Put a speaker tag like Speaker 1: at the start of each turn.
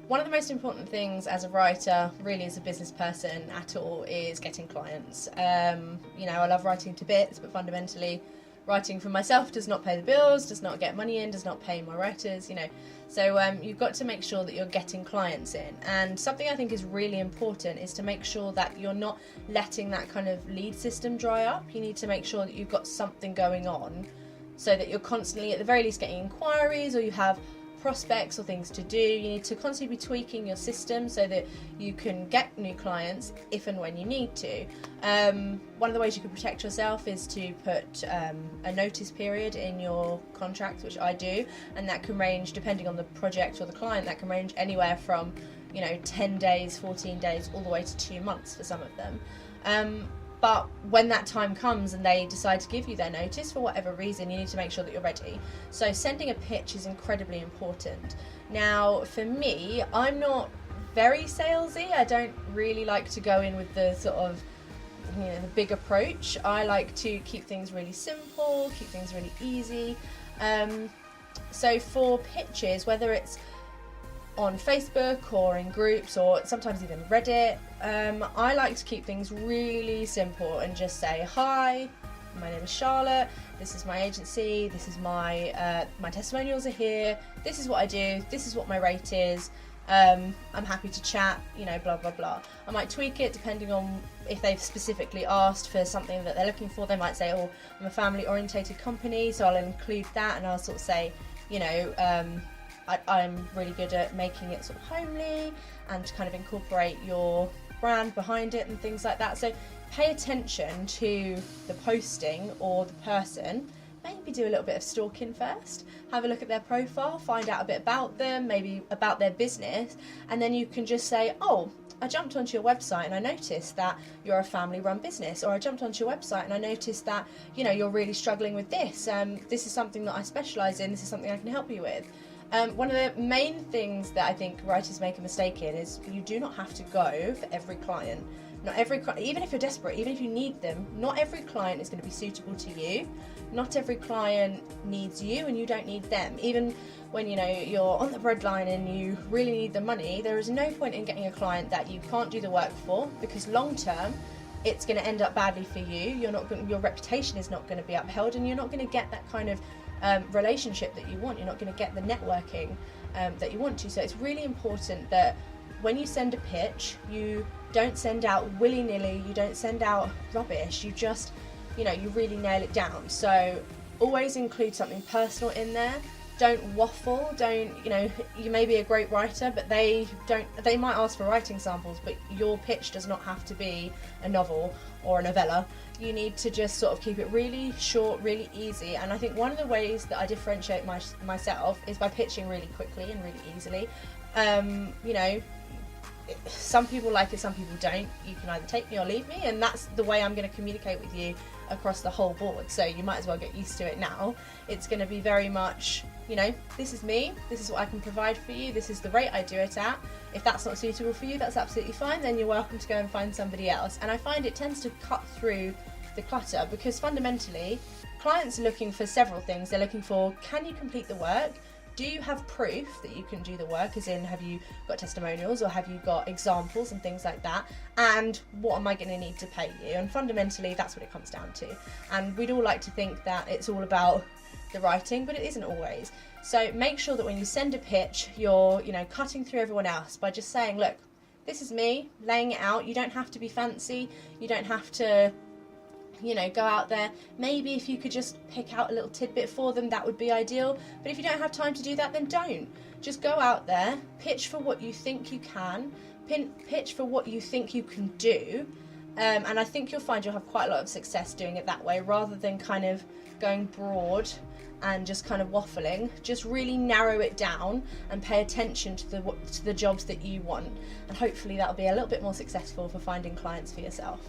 Speaker 1: one of the most important things as a writer, really as a business person at all, is getting clients. I love writing to bits, but fundamentally writing for myself does not pay the bills, does not get money in, does not pay my writers, So you've got to make sure that you're getting clients in. And something I think is really important is to make sure that you're not letting that kind of lead system dry up. You need to make sure that you've got something going on so that you're constantly, at the very least, getting inquiries, or you have prospects or things to do. You need to constantly be tweaking your system so that you can get new clients if and when you need to. One of the ways you can protect yourself is to put a notice period in your contract, which I do, and that can range, depending on the project or the client, that can range anywhere from 10 days, 14 days, all the way to 2 months for some of them. But when that time comes and they decide to give you their notice for whatever reason, you need to make sure that you're ready. So sending a pitch is incredibly important. Now, for me, I'm not very salesy. I don't really like to go in with the sort of, the big approach. I like to keep things really simple, keep things really easy. So for pitches, whether it's on Facebook or in groups or sometimes even Reddit, I like to keep things really simple and just say, hi, my name is Charlotte, this is my agency, this is my testimonials are here, this is what I do, this is what my rate is, I'm happy to chat, blah blah blah. I might tweak it depending on if they've specifically asked for something that they're looking for. They might say, oh, I'm a family orientated company, so I'll include that, and I'll sort of say, I'm really good at making it sort of homely and to kind of incorporate your brand behind it and things like that. So pay attention to the posting or the person. Maybe do a little bit of stalking first. Have a look at their profile, find out a bit about them, maybe about their business, and then you can just say, oh, I jumped onto your website and I noticed that you're a family-run business, or I jumped onto your website and I noticed that, you're really struggling with this. This is something that I specialise in. This is something I can help you with. One of the main things that I think writers make a mistake in is you do not have to go for every client. Not every, even if you're desperate, even if you need them, not every client is going to be suitable to you. Not every client needs you and you don't need them. Even when you're on the breadline and you really need the money, there is no point in getting a client that you can't do the work for, because long term it's going to end up badly for you. Your reputation is not going to be upheld, and you're not going to get that kind of relationship that you want. You're not going to get the networking that you want to. So it's really important that when you send a pitch, you don't send out willy-nilly, you don't send out rubbish, you just, you really nail it down. So always include something personal in there. Don't waffle, you may be a great writer, but they might ask for writing samples, but your pitch does not have to be a novel or a novella. You need to just sort of keep it really short, really easy. And I think one of the ways that I differentiate myself is by pitching really quickly and really easily. Some people like it, some people don't. You can either take me or leave me, and that's the way I'm going to communicate with you across the whole board. So you might as well get used to it now. It's going to be very much, this is me, this is what I can provide for you, this is the rate I do it at. If that's not suitable for you, that's absolutely fine, then you're welcome to go and find somebody else. And I find it tends to cut through the clutter, because fundamentally clients are looking for several things. They're looking for, can you complete the work? Do you have proof that you can do the work, as in, have you got testimonials or have you got examples and things like that? And what am I going to need to pay you? And fundamentally, that's what it comes down to. And we'd all like to think that it's all about the writing, but it isn't always. So make sure that when you send a pitch, you're, cutting through everyone else by just saying, look, this is me, laying it out. You don't have to be fancy. You don't have to go out there. Maybe if you could just pick out a little tidbit for them, that would be ideal. But if you don't have time to do that, then don't. Just go out there, pitch for what you think you can, pitch for what you think you can do. And I think you'll find you'll have quite a lot of success doing it that way, rather than kind of going broad and just kind of waffling. Just really narrow it down and pay attention to the jobs that you want. And hopefully that'll be a little bit more successful for finding clients for yourself.